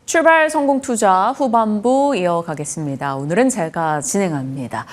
출발 성공 투자 후반부 이어가겠습니다. 오늘은 제가 진행합니다.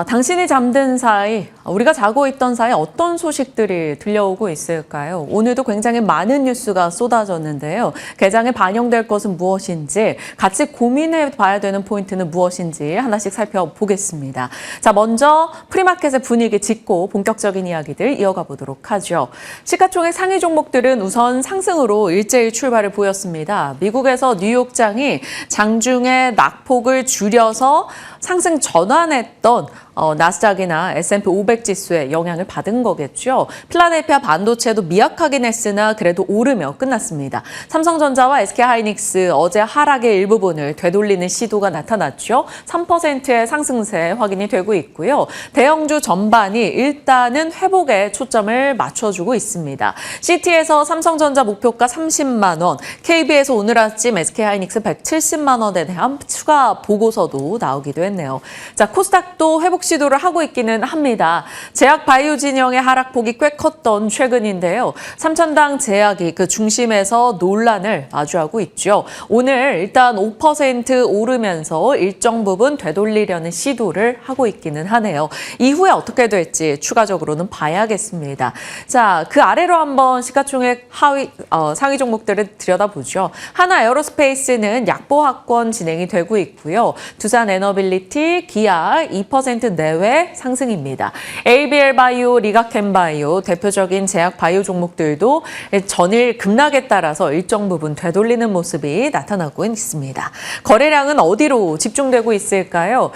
당신이 잠든 사이, 우리가 자고 있던 사이 어떤 소식들이 들려오고 있을까요? 오늘도 굉장히 많은 뉴스가 쏟아졌는데요. 개장에 반영될 것은 무엇인지, 같이 고민해 봐야 되는 포인트는 무엇인지 하나씩 살펴보겠습니다. 자, 먼저 프리마켓의 분위기 짚고 본격적인 이야기들 이어가 보도록 하죠. 시가총액 상위 종목들은 우선 상승으로 일제히 출발을 보였습니다. 미국에서 뉴욕장이 장중에 낙폭을 줄여서 상승 전환했던 나스닥이나 S&P 500 지수에 영향을 받은 거겠죠. 필라델피아 반도체도 미약하긴 했으나 그래도 오르며 끝났습니다. 삼성전자와 SK하이닉스 어제 하락의 일부분을 되돌리는 시도가 나타났죠. 3%의 상승세 확인이 되고 있고요. 대형주 전반이 일단은 회복에 초점을 맞춰주고 있습니다. CT에서 삼성전자 목표가 30만 원, KB에서 오늘 아침 SK하이닉스 170만 원에 대한 추가 보고서도 나오기도 했네요. 자, 코스닥도 회복 시도를 하고 있기는 합니다. 제약 바이오 진영의 하락폭이 꽤 컸던 최근인데요. 삼천당 제약이 그 중심에서 논란을 마주하고 있죠. 오늘 일단 5% 오르면서 일정 부분 되돌리려는 시도를 하고 있기는 하네요. 이후에 어떻게 될지 추가적으로는 봐야겠습니다. 자, 그 아래로 한번 시가총액 상위 종목들을 들여다보죠. 하나 에어로스페이스는 약보합권 진행이 되고 있고요. 두산 에너빌리티, 기아 2% 내외 상승입니다. ABL 바이오, 리가켄 바이오 대표적인 제약 바이오 종목들도 전일 급락에 따라서 일정 부분 되돌리는 모습이 나타나고 있습니다. 거래량은 어디로 집중되고 있을까요?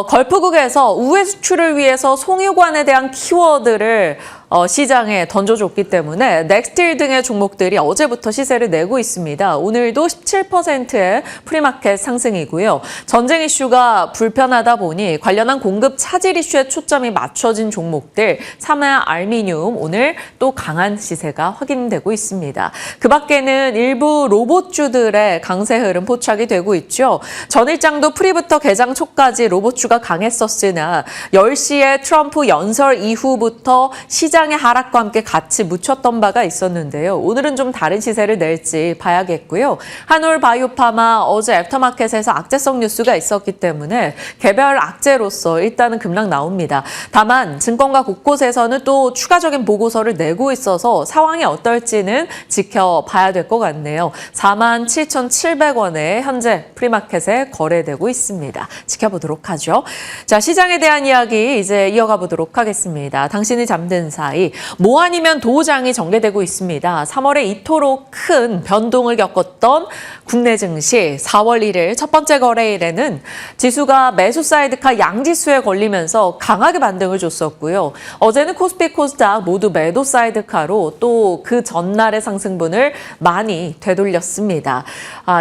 걸프국에서 우회 수출을 위해서 송유관에 대한 키워드를 시장에 던져줬기 때문에 넥스틸 등의 종목들이 어제부터 시세를 내고 있습니다. 오늘도 17%의 프리마켓 상승이고요. 전쟁 이슈가 불편하다 보니 관련한 공급 차질 이슈에 초점이 맞춰진 종목들, 삼화 알미늄 오늘 또 강한 시세가 확인되고 있습니다. 그 밖에는 일부 로봇주들의 강세 흐름 포착이 되고 있죠. 전일장도 프리부터 개장 초까지 로봇주가 강했었으나 10시에 트럼프 연설 이후부터 시장의 하락과 함께 같이 묻혔던 바가 있었는데요. 오늘은 좀 다른 시세를 낼지 봐야겠고요. 한올 바이오파마 어제 애프터마켓에서 악재성 뉴스가 있었기 때문에 개별 악재로서 일단은 급락 나옵니다. 다만 증권가 곳곳에서는 또 추가적인 보고서를 내고 있어서 상황이 어떨지는 지켜봐야 될 것 같네요. 47,700원에 현재 프리마켓에 거래되고 있습니다. 지켜보도록 하죠. 자, 시장에 대한 이야기 이제 이어가 보도록 하겠습니다. 당신이 잠든 사이 뭐 아니면 도장이 전개되고 있습니다. 3월에 이토록 큰 변동을 겪었던 국내 증시 4월 1일 첫 번째 거래일에는 지수가 매수 사이드카 양지수에 걸리면서 강하게 반등을 줬었고요. 어제는 코스피, 코스닥 모두 매도 사이드카로 또 그 전날의 상승분을 많이 되돌렸습니다.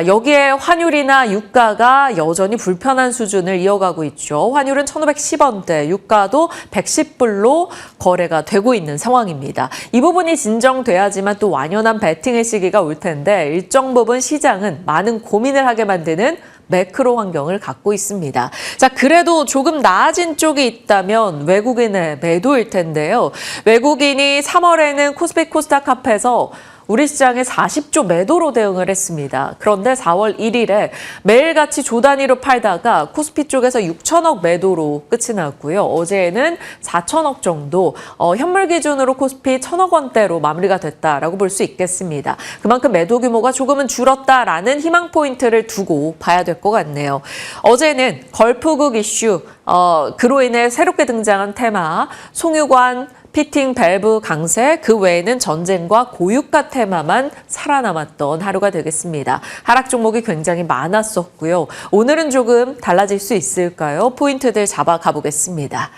여기에 환율이나 유가가 여전히 불편한 수준을 이어가고 있죠. 환율은 1,510원대, 유가도 110불로 거래가 되고 있는 상황입니다. 이 부분이 진정돼야지만 또 완연한 베팅의 시기가 올 텐데 일정 부분 시장은 많은 고민을 하게 만드는 매크로 환경을 갖고 있습니다. 자, 그래도 조금 나아진 쪽이 있다면 외국인의 매도일 텐데요. 외국인이 3월에는 코스피 코스닥 합해서 우리 시장에 40조 매도로 대응을 했습니다. 그런데 4월 1일에 매일같이 조 단위로 팔다가 코스피 쪽에서 6천억 매도로 끝이 났고요. 어제는 4천억 정도, 현물 기준으로 코스피 1,000억 원대로 마무리가 됐다라고 볼 수 있겠습니다. 그만큼 매도 규모가 조금은 줄었다라는 희망 포인트를 두고 봐야 될 것 같네요. 어제는 걸프국 이슈, 그로 인해 새롭게 등장한 테마, 송유관, 피팅 밸브 강세, 그 외에는 전쟁과 고유가 테마만 살아남았던 하루가 되겠습니다. 하락 종목이 굉장히 많았었고요. 오늘은 조금 달라질 수 있을까요? 포인트들 잡아가 보겠습니다.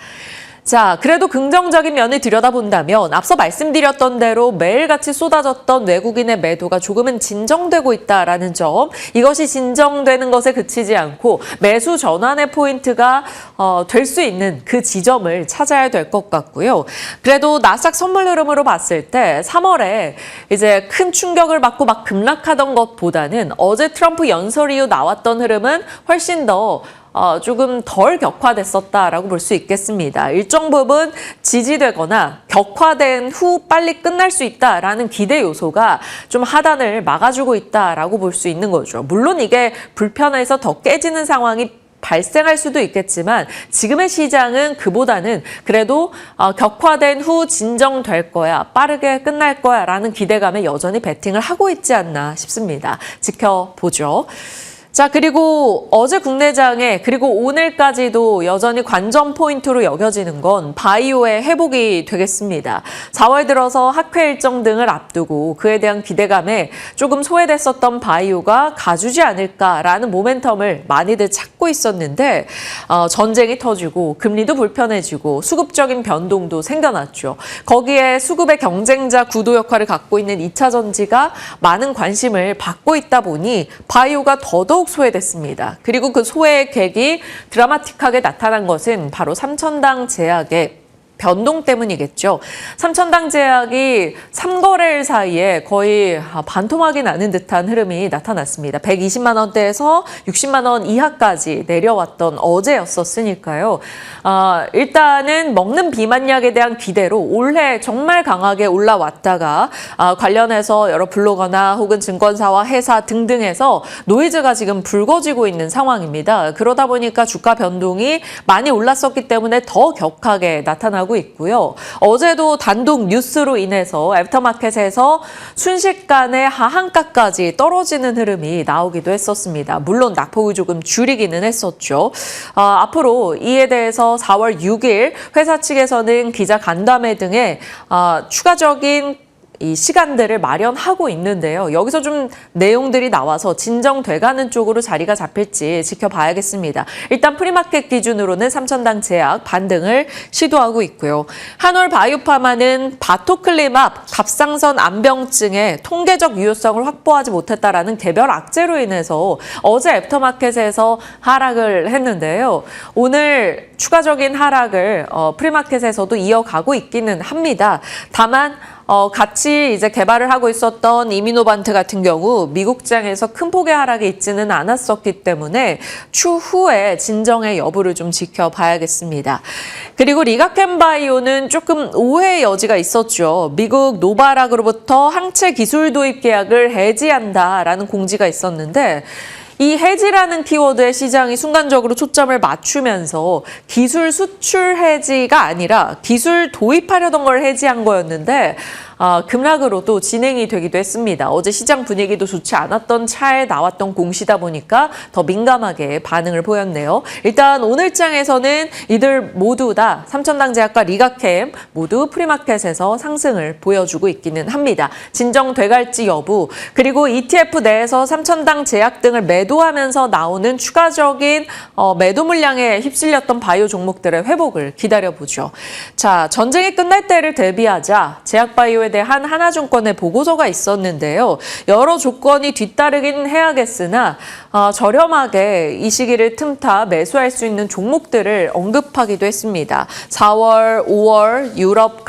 자, 그래도 긍정적인 면을 들여다본다면 앞서 말씀드렸던 대로 매일같이 쏟아졌던 외국인의 매도가 조금은 진정되고 있다라는 점, 이것이 진정되는 것에 그치지 않고 매수 전환의 포인트가 될 수 있는 그 지점을 찾아야 될 것 같고요. 그래도 나스닥 선물 흐름으로 봤을 때 3월에 이제 큰 충격을 받고 막 급락하던 것보다는 어제 트럼프 연설 이후 나왔던 흐름은 훨씬 더 조금 덜 격화됐었다라고 볼 수 있겠습니다. 일정 부분 지지되거나 격화된 후 빨리 끝날 수 있다라는 기대 요소가 좀 하단을 막아주고 있다라고 볼 수 있는 거죠. 물론 이게 불편해서 더 깨지는 상황이 발생할 수도 있겠지만 지금의 시장은 그보다는 그래도 격화된 후 진정될 거야, 빠르게 끝날 거야 라는 기대감에 여전히 베팅을 하고 있지 않나 싶습니다. 지켜보죠. 자, 그리고 어제 국내장에 그리고 오늘까지도 여전히 관전 포인트로 여겨지는 건 바이오의 회복이 되겠습니다. 4월 들어서 학회 일정 등을 앞두고 그에 대한 기대감에 조금 소외됐었던 바이오가 가주지 않을까라는 모멘텀을 많이들 찾고 있었는데 전쟁이 터지고 금리도 불편해지고 수급적인 변동도 생겨났죠. 거기에 수급의 경쟁자 구도 역할을 갖고 있는 2차 전지가 많은 관심을 받고 있다 보니 바이오가 더더욱 소외됐습니다. 그리고 그 소외의 계기 드라마틱하게 나타난 것은 바로 삼천당 제약의 변동 때문이겠죠. 삼천당 제약이 3거래일 사이에 거의 반토막이 나는 듯한 흐름이 나타났습니다. 120만 원대에서 60만 원 이하까지 내려왔던 어제였었으니까요. 일단은 먹는 비만약에 대한 기대로 올해 정말 강하게 올라왔다가 관련해서 여러 블로거나 혹은 증권사와 회사 등등에서 노이즈가 지금 불거지고 있는 상황입니다. 그러다 보니까 주가 변동이 많이 올랐었기 때문에 더 격하게 나타나고 있고요. 어제도 단독 뉴스로 인해서 애프터마켓에서 순식간에 하한가까지 떨어지는 흐름이 나오기도 했었습니다. 물론 낙폭이 조금 줄이기는 했었죠. 앞으로 이에 대해서 4월 6일 회사 측에서는 기자 간담회 등의 추가적인 이 시간들을 마련하고 있는데요. 여기서 좀 내용들이 나와서 진정돼가는 쪽으로 자리가 잡힐지 지켜봐야겠습니다. 일단 프리마켓 기준으로는 삼천당 제약 반등을 시도하고 있고요. 한올 바이오파마는 바토클리맙 갑상선 암병증의 통계적 유효성을 확보하지 못했다라는 개별 악재로 인해서 어제 애프터마켓에서 하락을 했는데요. 오늘 추가적인 하락을 프리마켓에서도 이어가고 있기는 합니다. 다만 같이 이제 개발을 하고 있었던 이미노반트 같은 경우 미국장에서 큰 폭의 하락이 있지는 않았었기 때문에 추후에 진정의 여부를 좀 지켜봐야겠습니다. 그리고 리가켄바이오는 조금 오해의 여지가 있었죠. 미국 노바락으로부터 항체 기술 도입 계약을 해지한다라는 공지가 있었는데 이 해지라는 키워드에 시장이 순간적으로 초점을 맞추면서 기술 수출 해지가 아니라 기술 도입하려던 걸 해지한 거였는데 급락으로도 진행이 되기도 했습니다. 어제 시장 분위기도 좋지 않았던 차에 나왔던 공시다 보니까 더 민감하게 반응을 보였네요. 일단 오늘장에서는 이들 모두 다 삼천당 제약과 리가캠 모두 프리마켓에서 상승을 보여주고 있기는 합니다. 진정돼갈지 여부 그리고 ETF 내에서 삼천당 제약 등을 매도하면서 나오는 추가적인 매도 물량에 휩쓸렸던 바이오 종목들의 회복을 기다려보죠. 자, 전쟁이 끝날 때를 대비하자 제약바이오에 대한 하나증권의 보고서가 있었는데요. 여러 조건이 뒤따르긴 해야겠으나 저렴하게 이 시기를 틈타 매수할 수 있는 종목들을 언급하기도 했습니다. 4월, 5월 유럽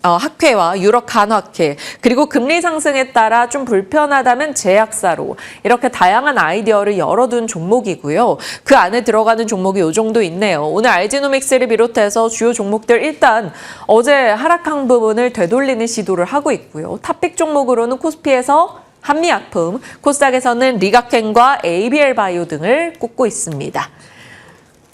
학회와 유럽 간학회 그리고 금리 상승에 따라 좀 불편하다면 제약사로 이렇게 다양한 아이디어를 열어둔 종목이고요. 그 안에 들어가는 종목이 이 정도 있네요. 오늘 알지노믹스를 비롯해서 주요 종목들 일단 어제 하락한 부분을 되돌리는 시도를 하고 있고요. 탑픽 종목으로는 코스피에서 한미약품, 코스닥에서는 리가켄과 ABL바이오 등을 꼽고 있습니다.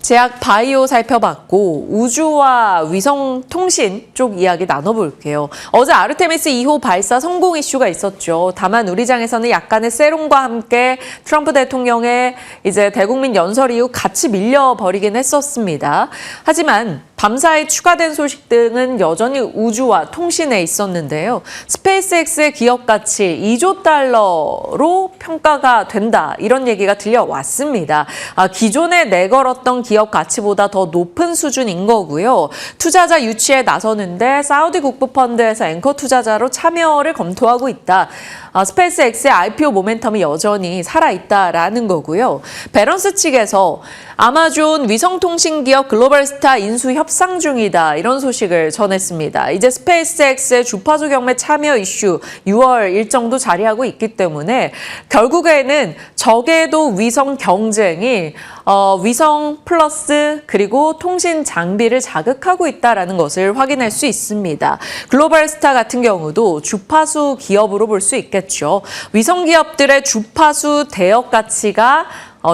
제약 바이오 살펴봤고 우주와 위성 통신 쪽 이야기 나눠볼게요. 어제 아르테미스 2호 발사 성공 이슈가 있었죠. 다만 우리 장에서는 약간의 세론과 함께 트럼프 대통령의 이제 대국민 연설 이후 같이 밀려버리긴 했었습니다. 하지만 밤사이 추가된 소식 등은 여전히 우주와 통신에 있었는데요. 스페이스X의 기업 가치 2조 달러로 평가가 된다. 이런 얘기가 들려왔습니다. 기존에 내걸었던 기업 가치보다 더 높은 수준인 거고요. 투자자 유치에 나서는데 사우디 국부펀드에서 앵커 투자자로 참여를 검토하고 있다. 스페이스X의 IPO 모멘텀이 여전히 살아있다라는 거고요. 밸런스 측에서 아마존 위성통신기업 글로벌스타 인수 협상 중이다. 이런 소식을 전했습니다. 이제 스페이스X의 주파수 경매 참여 이슈 6월 일정도 자리하고 있기 때문에 결국에는 적에도 위성 경쟁이 위성 플러스 그리고 통신 장비를 자극하고 있다는 것을 확인할 수 있습니다. 글로벌스타 같은 경우도 주파수 기업으로 볼 수 있겠죠. 위성 기업들의 주파수 대역 가치가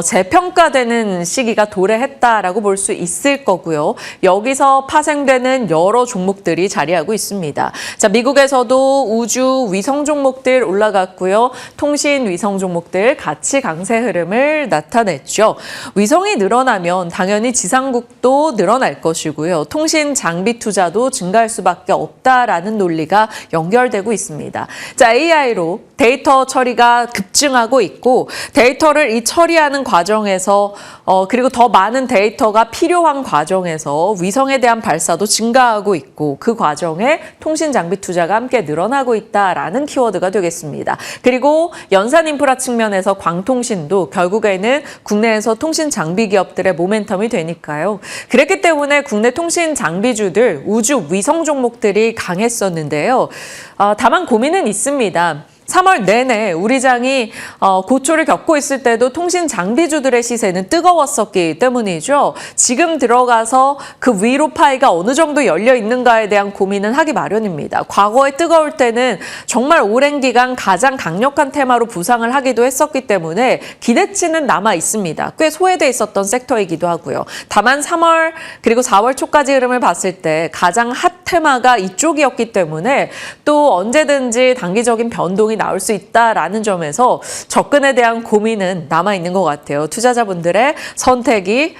재평가되는 시기가 도래했다라고 볼 수 있을 거고요. 여기서 파생되는 여러 종목들이 자리하고 있습니다. 자, 미국에서도 우주 위성 종목들 올라갔고요. 통신 위성 종목들 같이 강세 흐름을 나타냈죠. 위성이 늘어나면 당연히 지상국도 늘어날 것이고요. 통신 장비 투자도 증가할 수밖에 없다라는 논리가 연결되고 있습니다. 자, AI로 데이터 처리가 급증하고 있고 데이터를 이 처리하는 과정에서 그리고 더 많은 데이터가 필요한 과정에서 위성에 대한 발사도 증가하고 있고 그 과정에 통신 장비 투자가 함께 늘어나고 있다라는 키워드가 되겠습니다. 그리고 연산 인프라 측면에서 광통신도 결국에는 국내에서 통신 장비 기업들의 모멘텀이 되니까요. 그랬기 때문에 국내 통신 장비주들 우주 위성 종목들이 강했었는데요. 다만 고민은 있습니다. 3월 내내 우리 장이 고초를 겪고 있을 때도 통신 장비주들의 시세는 뜨거웠었기 때문이죠. 지금 들어가서 그 위로 파이가 어느 정도 열려 있는가에 대한 고민은 하기 마련입니다. 과거에 뜨거울 때는 정말 오랜 기간 가장 강력한 테마로 부상을 하기도 했었기 때문에 기대치는 남아 있습니다. 꽤 소외돼 있었던 섹터이기도 하고요. 다만 3월 그리고 4월 초까지 흐름을 봤을 때 가장 핫 테마가 이쪽이었기 때문에 또 언제든지 단기적인 변동이 나올 수 있다라는 점에서 접근에 대한 고민은 남아있는 것 같아요. 투자자분들의 선택이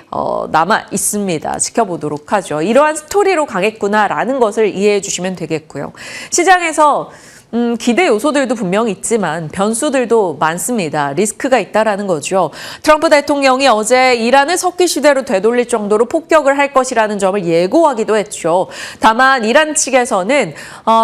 남아 있습니다. 지켜보도록 하죠. 이러한 스토리로 강했구나라는 것을 이해해 주시면 되겠고요. 시장에서 기대 요소들도 분명히 있지만 변수들도 많습니다. 리스크가 있다라는 거죠. 트럼프 대통령이 어제 이란을 석기 시대로 되돌릴 정도로 폭격을 할 것이라는 점을 예고하기도 했죠. 다만 이란 측에서는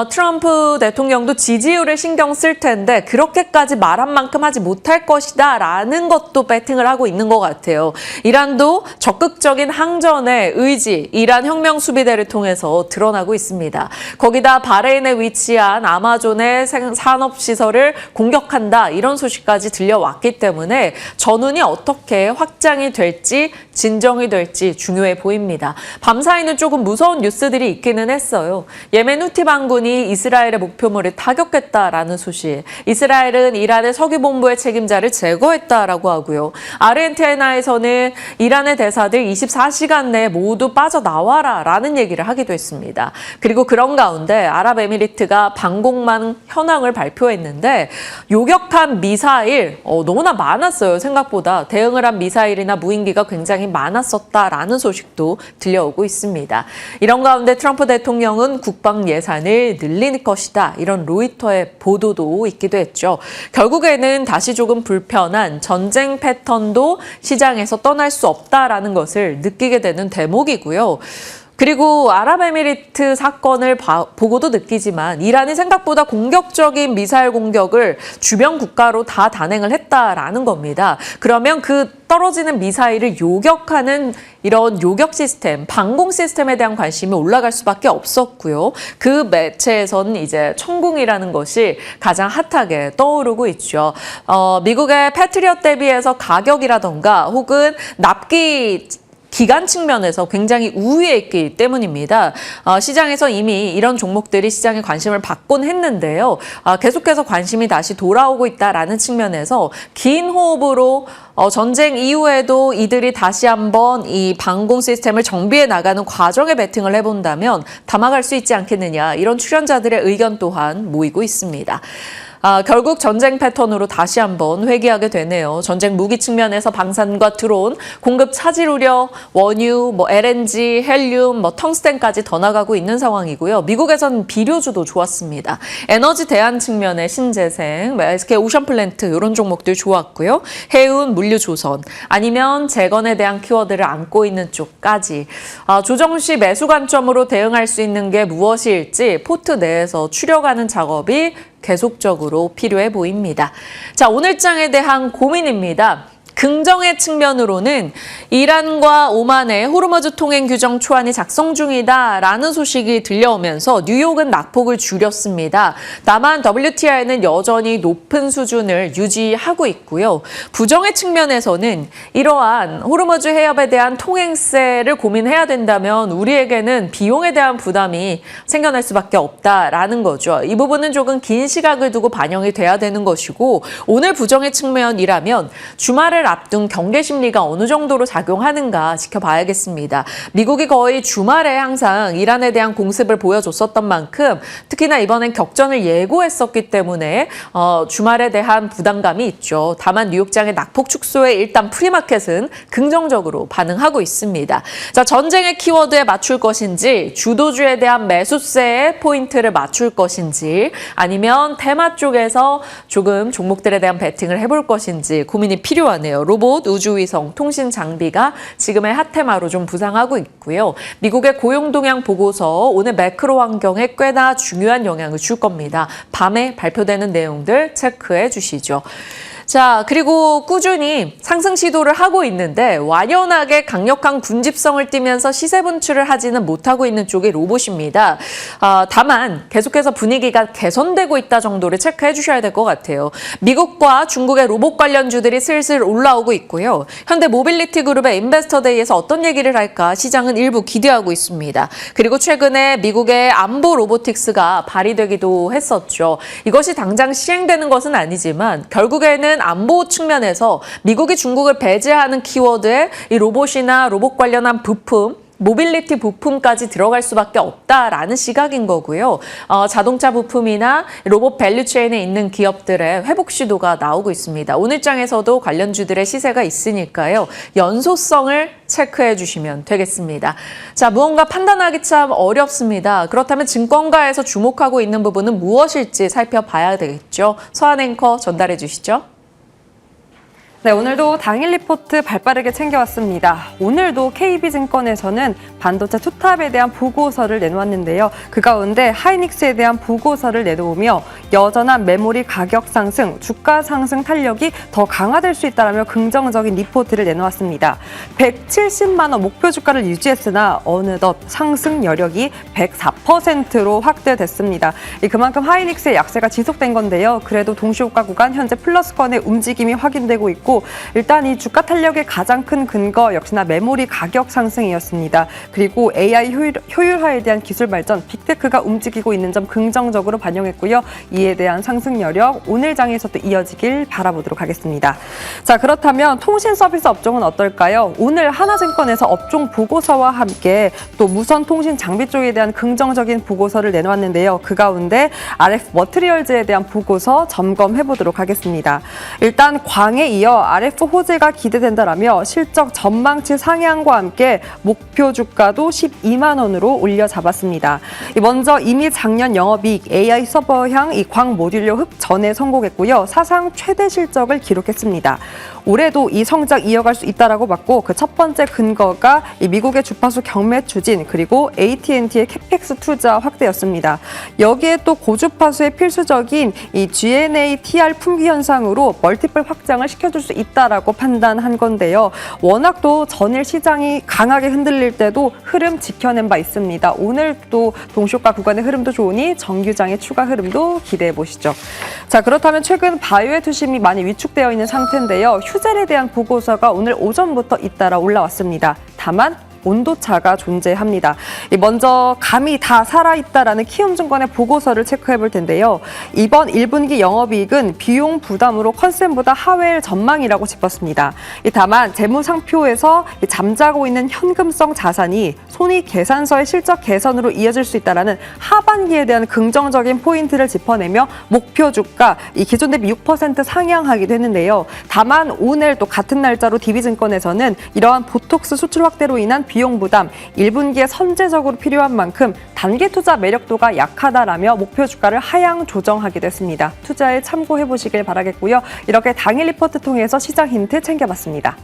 트럼프 대통령도 지지율을 신경 쓸 텐데 그렇게까지 말한 만큼 하지 못할 것이다라는 것도 배팅을 하고 있는 것 같아요. 이란도 적극적인 항전의 의지, 이란 혁명 수비대를 통해서 드러나고 있습니다. 거기다 바레인에 위치한 아마존 산업시설을 공격한다 이런 소식까지 들려왔기 때문에 전운이 어떻게 확장이 될지 진정이 될지 중요해 보입니다. 밤사이는 조금 무서운 뉴스들이 있기는 했어요. 예멘 후티 반군이 이스라엘의 목표물을 타격했다라는 소식. 이스라엘은 이란의 석유본부의 책임자를 제거했다라고 하고요. 아르헨티나에서는 이란의 대사들 24시간 내에 모두 빠져나와라 라는 얘기를 하기도 했습니다. 그리고 그런 가운데 아랍에미리트가 방공망 현황을 발표했는데 요격한 미사일 너무나 많았어요. 생각보다 대응을 한 미사일이나 무인기가 굉장히 많았었다라는 소식도 들려오고 있습니다. 이런 가운데 트럼프 대통령은 국방 예산을 늘릴 것이다. 이런 로이터의 보도도 있기도 했죠. 결국에는 다시 조금 불편한 전쟁 패턴도 시장에서 떠날 수 없다라는 것을 느끼게 되는 대목이고요. 그리고 아랍에미리트 사건을 보고도 느끼지만 이란이 생각보다 공격적인 미사일 공격을 주변 국가로 다 단행을 했다라는 겁니다. 그러면 그 떨어지는 미사일을 요격하는 이런 요격 시스템, 방공 시스템에 대한 관심이 올라갈 수밖에 없었고요. 그 매체에서는 이제 천궁이라는 것이 가장 핫하게 떠오르고 있죠. 미국의 패트리엇 대비해서 가격이라던가 혹은 납기 기간 측면에서 굉장히 우위에 있기 때문입니다. 시장에서 이미 이런 종목들이 시장에 관심을 받곤 했는데요. 계속해서 관심이 다시 돌아오고 있다라는 측면에서 긴 호흡으로 전쟁 이후에도 이들이 다시 한번 이 방공 시스템을 정비해 나가는 과정에 베팅을 해본다면 담아갈 수 있지 않겠느냐 이런 출연자들의 의견 또한 모이고 있습니다. 결국 전쟁 패턴으로 다시 한번 회귀하게 되네요. 전쟁 무기 측면에서 방산과 드론, 공급 차질 우려, 원유, LNG, 헬륨, 텅스텐까지 더 나가고 있는 상황이고요. 미국에서는 비료주도 좋았습니다. 에너지 대안 측면에 신재생, SK 오션플랜트 이런 종목들 좋았고요. 해운, 물류조선, 아니면 재건에 대한 키워드를 안고 있는 쪽까지 조정 시 매수 관점으로 대응할 수 있는 게 무엇일지 포트 내에서 추려가는 작업이 계속적으로 필요해 보입니다. 자, 오늘 장에 대한 고민입니다. 긍정의 측면으로는 이란과 오만의 호르무즈 통행 규정 초안이 작성 중이다라는 소식이 들려오면서 뉴욕은 낙폭을 줄였습니다. 다만 WTI는 여전히 높은 수준을 유지하고 있고요. 부정의 측면에서는 이러한 호르무즈 해협에 대한 통행세를 고민해야 된다면 우리에게는 비용에 대한 부담이 생겨날 수밖에 없다라는 거죠. 이 부분은 조금 긴 시각을 두고 반영이 돼야 되는 것이고 오늘 부정의 측면이라면 주말을 앞둔 경계 심리가 어느 정도로 작용하는가 지켜봐야겠습니다. 미국이 거의 주말에 항상 이란에 대한 공습을 보여줬었던 만큼 특히나 이번엔 격전을 예고했었기 때문에 주말에 대한 부담감이 있죠. 다만 뉴욕장의 낙폭 축소에 일단 프리마켓은 긍정적으로 반응하고 있습니다. 자, 전쟁의 키워드에 맞출 것인지 주도주에 대한 매수세에 포인트를 맞출 것인지 아니면 테마 쪽에서 조금 종목들에 대한 베팅을 해볼 것인지 고민이 필요하네요. 로봇, 우주위성, 통신 장비가 지금의 핫테마로 좀 부상하고 있고요. 미국의 고용 동향 보고서 오늘 매크로 환경에 꽤나 중요한 영향을 줄 겁니다. 밤에 발표되는 내용들 체크해 주시죠. 자, 그리고 꾸준히 상승 시도를 하고 있는데 완연하게 강력한 군집성을 띠면서 시세 분출을 하지는 못하고 있는 쪽이 로봇입니다. 다만 계속해서 분위기가 개선되고 있다 정도를 체크해 주셔야 될 것 같아요. 미국과 중국의 로봇 관련주들이 슬슬 올라오고 있고요. 현대 모빌리티 그룹의 인베스터데이에서 어떤 얘기를 할까 시장은 일부 기대하고 있습니다. 그리고 최근에 미국의 안보 로보틱스가 발의되기도 했었죠. 이것이 당장 시행되는 것은 아니지만 결국에는 안보 측면에서 미국이 중국을 배제하는 키워드에 이 로봇이나 로봇 관련한 부품, 모빌리티 부품까지 들어갈 수밖에 없다라는 시각인 거고요. 자동차 부품이나 로봇 밸류체인에 있는 기업들의 회복 시도가 나오고 있습니다. 오늘장에서도 관련주들의 시세가 있으니까요. 연소성을 체크해 주시면 되겠습니다. 자, 무언가 판단하기 참 어렵습니다. 그렇다면 증권가에서 주목하고 있는 부분은 무엇일지 살펴봐야 되겠죠. 서한 앵커 전달해 주시죠. 네, 오늘도 당일 리포트 발빠르게 챙겨왔습니다. 오늘도 KB증권에서는 반도체 투탑에 대한 보고서를 내놓았는데요. 그 가운데 하이닉스에 대한 보고서를 내놓으며 여전한 메모리 가격 상승, 주가 상승 탄력이 더 강화될 수 있다라며 긍정적인 리포트를 내놓았습니다. 170만 원 목표 주가를 유지했으나 어느덧 상승 여력이 104%로 확대됐습니다. 그만큼 하이닉스의 약세가 지속된 건데요. 그래도 동시효과 구간 현재 플러스권의 움직임이 확인되고 있고 일단 이 주가 탄력의 가장 큰 근거 역시나 메모리 가격 상승이었습니다. 그리고 AI 효율화에 대한 기술 발전, 빅테크가 움직이고 있는 점 긍정적으로 반영했고요. 이에 대한 상승 여력 오늘 장에서도 이어지길 바라보도록 하겠습니다. 자, 그렇다면 통신 서비스 업종은 어떨까요? 오늘 하나증권에서 업종 보고서와 함께 또 무선 통신 장비 쪽에 대한 긍정적인 보고서를 내놓았는데요. 그 가운데 RF 머티리얼즈에 대한 보고서 점검해 보도록 하겠습니다. 일단 광에 이어 RF 호재가 기대된다라며 실적 전망치 상향과 함께 목표 주가도 12만 원으로 올려 잡았습니다. 먼저 이미 작년 영업이익 AI 서버향 이 광 모듈료 흡전에 성공했고요. 사상 최대 실적을 기록했습니다. 올해도 이 성장 이어갈 수 있다라고 봤고 그 첫 번째 근거가 이 미국의 주파수 경매 추진 그리고 AT&T의 캐펙스 투자 확대였습니다. 여기에 또 고주파수의 필수적인 이 GNA TR 품귀 현상으로 멀티플 확장을 시켜줄 수 있다라고 판단한 건데요. 워낙 또 전일 시장이 강하게 흔들릴 때도 흐름 지켜낸 바 있습니다. 오늘 또 동시효과 구간의 흐름도 좋으니 정규장의 추가 흐름도 기대해 보시죠. 자, 그렇다면 최근 바이오의 투심이 많이 위축되어 있는 상태인데요. 휴젤에 대한 보고서가 오늘 오전부터 잇따라 올라왔습니다. 다만 온도차가 존재합니다. 먼저 감이 다 살아있다라는 키움증권의 보고서를 체크해 볼 텐데요. 이번 1분기 영업이익은 비용 부담으로 컨센보다 하회할 전망이라고 짚었습니다. 다만 재무상표에서 잠자고 있는 현금성 자산이 손익계산서의 실적 개선으로 이어질 수 있다라는 하반기에 대한 긍정적인 포인트를 짚어내며 목표 주가 기존 대비 6% 상향하기도 했는데요. 다만 오늘 또 같은 날짜로 DB증권에서는 이러한 보톡스 수출 확대로 인한 비용 부담, 1분기에 선제적으로 필요한 만큼 단기 투자 매력도가 약하다라며 목표 주가를 하향 조정하기도 했습니다. 투자에 참고해 보시길 바라겠고요. 이렇게 당일 리포트 통해서 시장 힌트 챙겨봤습니다.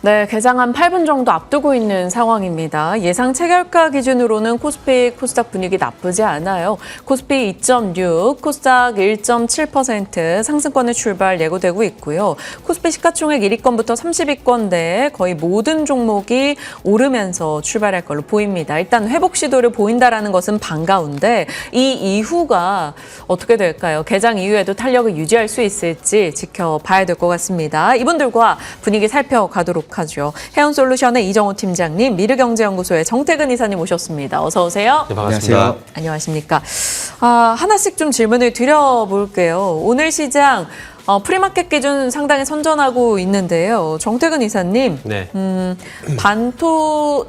네, 개장 한 8분 정도 앞두고 있는 상황입니다. 예상 체결가 기준으로는 코스피, 코스닥 분위기 나쁘지 않아요. 코스피 2.6, 코스닥 1.7% 상승권의 출발 예고되고 있고요. 코스피 시가총액 1위권부터 30위권대에 거의 모든 종목이 오르면서 출발할 걸로 보입니다. 일단 회복 시도를 보인다라는 것은 반가운데 이 이후가 어떻게 될까요? 개장 이후에도 탄력을 유지할 수 있을지 지켜봐야 될 것 같습니다. 이분들과 분위기 살펴가도록 하죠. 해운솔루션의 이정호 팀장님, 미르경제연구소의 정태근 이사님 오셨습니다. 어서 오세요. 네, 반갑습니다. 안녕하세요. 안녕하십니까. 하나씩 좀 질문을 드려볼게요. 오늘 시장 프리마켓 기준 상당히 선전하고 있는데요. 정태근 이사님, 네.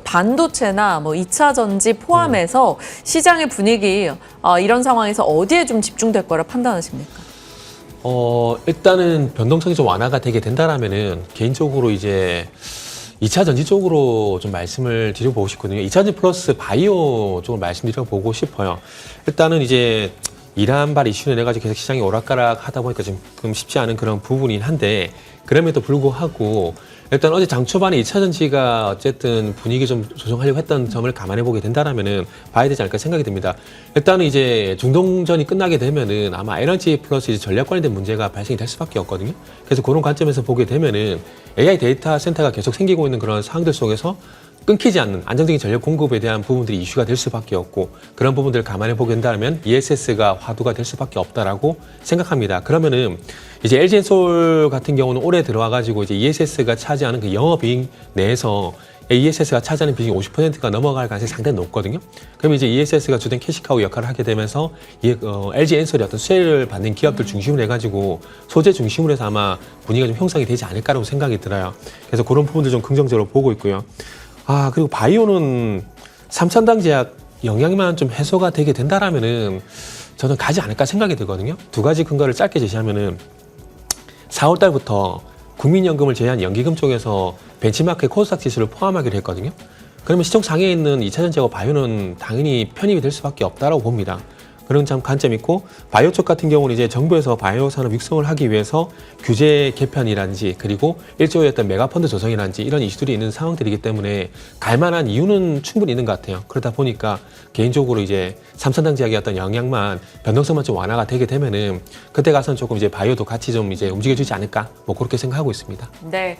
반도체나 뭐 2차 전지 포함해서 시장의 분위기 이런 상황에서 어디에 좀 집중될 거라 판단하십니까? 일단은 변동성이 좀 완화가 되게 된다라면은 개인적으로 이제 2차 전지 쪽으로 좀 말씀을 드려보고 싶거든요. 2차 전지 플러스 바이오 쪽으로 말씀드려보고 싶어요. 일단은 이제 이란발 이슈를 내가지고 계속 시장이 오락가락 하다 보니까 지금 쉽지 않은 그런 부분이긴 한데 그럼에도 불구하고 일단 어제 장 초반에 2차 전지가 어쨌든 분위기 좀 조정하려고 했던 점을 감안해 보게 된다라면은 봐야 되지 않을까 생각이 듭니다. 일단은 이제 중동전이 끝나게 되면은 아마 에너지 플러스 이제 전략 관련된 문제가 발생이 될 수밖에 없거든요. 그래서 그런 관점에서 보게 되면은 AI 데이터 센터가 계속 생기고 있는 그런 상황들 속에서 끊기지 않는 안정적인 전력 공급에 대한 부분들이 이슈가 될 수밖에 없고 그런 부분들을 감안해 보게 된다면 ESS가 화두가 될 수밖에 없다라고 생각합니다. 그러면은 이제 LG엔솔 같은 경우는 올해 들어와가지고 이제 ESS가 차지하는 그 영업이익 내에서 ESS가 차지하는 비중이 50%가 넘어갈 가능성이 상당히 높거든요. 그럼 이제 ESS가 주된 캐시카우 역할을 하게 되면서 LG엔솔이 어떤 수혜를 받는 기업들 중심으로 해가지고 소재 중심으로 해서 아마 분위기가 좀 형성이 되지 않을까라고 생각이 들어요. 그래서 그런 부분들 좀 긍정적으로 보고 있고요. 그리고 바이오는 삼천당 제약 영향만 좀 해소가 되게 된다라면은 저는 가지 않을까 생각이 들거든요. 두 가지 근거를 짧게 제시하면은 4월 달부터 국민연금을 제외한 연기금 쪽에서 벤치마크의 코스닥 지수를 포함하기로 했거든요. 그러면 시총 상위에 있는 2차 전지하고 바이오는 당연히 편입이 될 수밖에 없다라고 봅니다. 그런 참 관점이 있고 바이오 쪽 같은 경우는 이제 정부에서 바이오 산업 육성을 하기 위해서 규제 개편이라든지 그리고 일조의 어떤 메가펀드 조성이라든지 이런 이슈들이 있는 상황들이기 때문에 갈만한 이유는 충분히 있는 것 같아요. 그러다 보니까 개인적으로 이제 삼천당 제약의 어떤 영향만 변동성만 좀 완화가 되게 되면은 그때 가서는 조금 이제 바이오도 같이 좀 이제 움직여주지 않을까 뭐 그렇게 생각하고 있습니다. 네.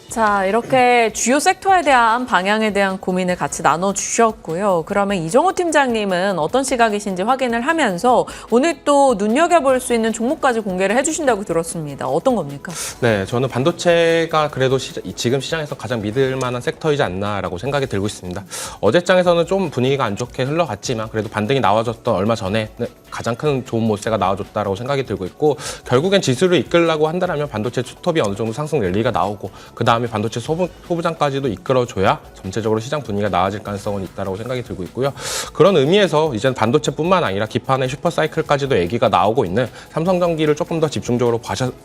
자, 이렇게 주요 섹터에 대한 방향에 대한 고민을 같이 나눠주셨고요. 그러면 이정호 팀장님은 어떤 시각이신지 확인을 하면서 오늘 또 눈여겨볼 수 있는 종목까지 공개를 해주신다고 들었습니다. 어떤 겁니까? 네, 저는 반도체가 그래도 지금 시장에서 가장 믿을 만한 섹터이지 않나라고 생각이 들고 있습니다. 어제장에서는 좀 분위기가 안 좋게 흘러갔지만 그래도 반등이 나와줬던 얼마 전에 가장 큰 좋은 모세가 나와줬다라고 생각이 들고 있고 결국엔 지수를 이끌려고 한다면 반도체 투톱이 어느 정도 상승 랠리가 나오고 그 다음에 반도체 소부장까지도 이끌어줘야 전체적으로 시장 분위기가 나아질 가능성은 있다고 생각이 들고 있고요. 그런 의미에서 이제는 반도체뿐만 아니라 기판의 슈퍼사이클까지도 얘기가 나오고 있는 삼성전기를 조금 더 집중적으로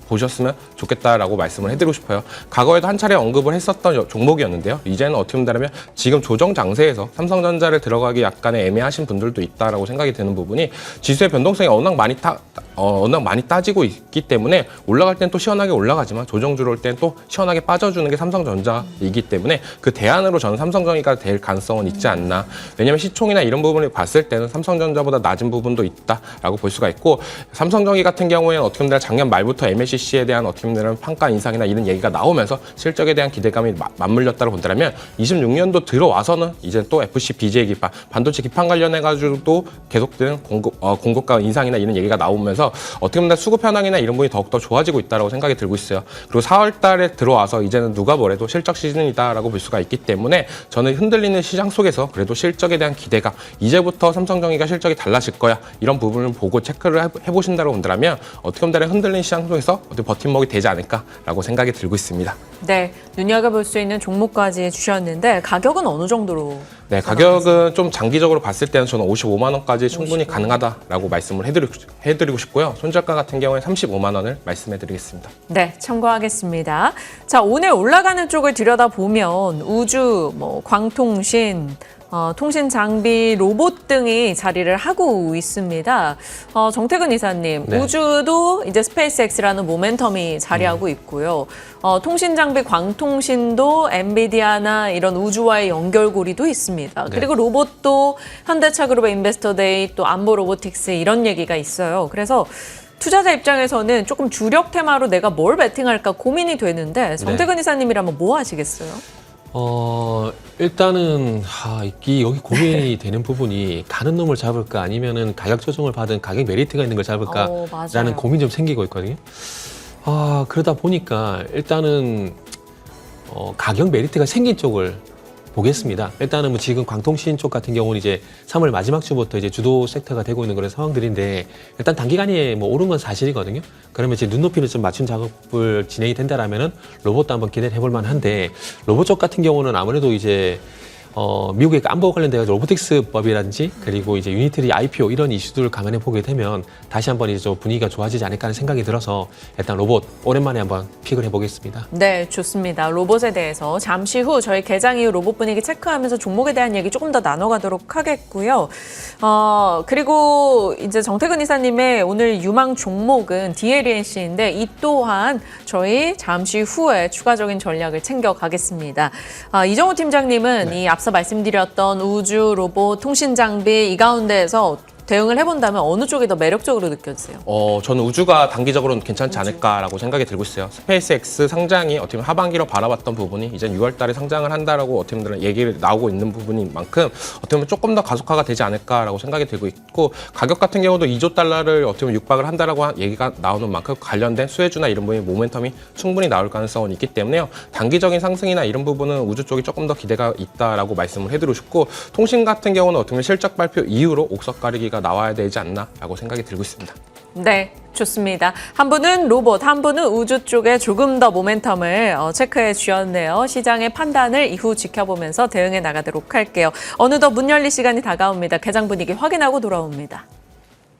보셨으면 좋겠다라고 말씀을 해드리고 싶어요. 과거에도 한 차례 언급을 했었던 종목이었는데요. 이제는 어떻게 본다면 지금 조정 장세에서 삼성전자를 들어가기 약간의 애매하신 분들도 있다라고 생각이 드는 부분이 지수의 변동성이 워낙 많이 따지고 있기 때문에 올라갈 땐 또 시원하게 올라가지만 조정 들어올 땐 또 시원하게 빠져주는 게 삼성전자이기 때문에 그 대안으로 저는 삼성전기가 될 가능성은 있지 않나. 왜냐하면 시총이나 이런 부분을 봤을 때는 삼성전자보다 낮은 부분도 있다라고 볼 수가 있고 삼성전기 같은 경우에는 어떻게 보면 작년 말부터 MLCC에 대한 어떻게 보면 판가 인상이나 이런 얘기가 나오면서 실적에 대한 기대감이 맞물렸다고 본다면 26년도 들어와서는 이제 또 FC, BJ 기판, 반도체 기판 관련해가지고도 계속되는 공급가 인상이나 이런 얘기가 나오면서 어떻게 보면 수급 현황이나 이런 부분이 더욱더 좋아지고 있다고 생각이 들고 있어요. 그리고 4월 달에 들어와서 이제는 누가 뭐래도 실적 시즌이다라고 볼 수가 있기 때문에 저는 흔들리는 시장 속에서 그래도 실적에 대한 기대감, 이제부터 삼성전기가 실적이 달라질 거야 이런 부분을 보고 체크를 해보신다고 본다면 어떻게 보면 흔들리는 시장 속에서 어떻게 버팀목이 되지 않을까라고 생각이 들고 있습니다. 네, 눈여겨볼 수 있는 종목까지 주셨는데 가격은 어느 정도로? 네, 가격은 좀 장기적으로 봤을 때는 저는 55만 원까지 충분히 가능하다라고 말씀을 해드리고 싶고요. 손절가 같은 경우에 35만 원을 말씀해드리겠습니다. 네, 참고하겠습니다. 자, 오늘 올라가는 쪽을 들여다보면 우주, 광통신, 통신 장비, 로봇 등이 자리를 하고 있습니다. 정태근 이사님, 네. 우주도 이제 스페이스X라는 모멘텀이 자리하고 있고요. 통신 장비, 광통신도 엔비디아나 이런 우주와의 연결고리도 있습니다. 네. 그리고 로봇도 현대차그룹의 인베스터데이, 또 안보 로보틱스 이런 얘기가 있어요. 그래서 투자자 입장에서는 조금 주력 테마로 내가 뭘 베팅할까 고민이 되는데 정태근 이사님이라면 뭐 하시겠어요? 일단은 여기 고민이 되는 부분이 가는 놈을 잡을까 아니면은 가격 조정을 받은 가격 메리트가 있는 걸 잡을까라는 맞아요. 고민이 좀 생기고 있거든요. 그러다 보니까 일단은 가격 메리트가 생긴 쪽을 보겠습니다. 일단은 뭐 지금 광통신 쪽 같은 경우는 이제 3월 마지막 주부터 이제 주도 섹터가 되고 있는 그런 상황들인데 일단 단기간에 뭐 오른 건 사실이거든요. 그러면 이제 눈높이를 좀 맞춘 작업을 진행이 된다라면은 로봇도 한번 기대를 해볼 만한데 로봇 쪽 같은 경우는 아무래도 이제 미국의 안보 관련된 로보틱스 법이라든지 그리고 이제 유니트리 IPO 이런 이슈들을 감안해 보게 되면 다시 한번 이제 좀 분위기가 좋아지지 않을까 하는 생각이 들어서 일단 로봇 오랜만에 한번 픽을 해보겠습니다. 네, 좋습니다. 로봇에 대해서 잠시 후 저희 개장 이후 로봇 분위기 체크하면서 종목에 대한 얘기 조금 더 나눠가도록 하겠고요. 그리고 이제 정태근 이사님의 오늘 유망 종목은 DLNC인데 이 또한 저희 잠시 후에 추가적인 전략을 챙겨가겠습니다. 이정우 팀장님은 이 앞서 말씀드렸던 우주, 로봇, 통신 장비 이 가운데에서 대응을 해본다면 어느 쪽이 더 매력적으로 느껴지세요? 저는 우주가 단기적으로는 괜찮지 않을까라고 생각이 들고 있어요. 스페이스X 상장이 어떻게 보면 하반기로 바라봤던 부분이 이제 6월 달에 상장을 한다라고 어떻게 보면 얘기를 나오고 있는 부분인 만큼 어떻게 보면 조금 더 가속화가 되지 않을까라고 생각이 들고 있고 가격 같은 경우도 2조 달러를 어떻게 보면 육박을 한다라고 얘기가 나오는 만큼 관련된 수혜주나 이런 부분의 모멘텀이 충분히 나올 가능성은 있기 때문에요. 단기적인 상승이나 이런 부분은 우주 쪽이 조금 더 기대가 있다라고 말씀을 해드리고 싶고 통신 같은 경우는 어떻게 보면 실적 발표 이후로 옥석 가리기가 나와야 되지 않나라고 생각이 들고 있습니다. 네, 좋습니다. 한 분은 로봇, 한 분은 우주 쪽에 조금 더 모멘텀을 체크해 주셨네요. 시장의 판단을 이후 지켜보면서 대응해 나가도록 할게요. 어느덧 문 열릴 시간이 다가옵니다. 개장 분위기 확인하고 돌아옵니다.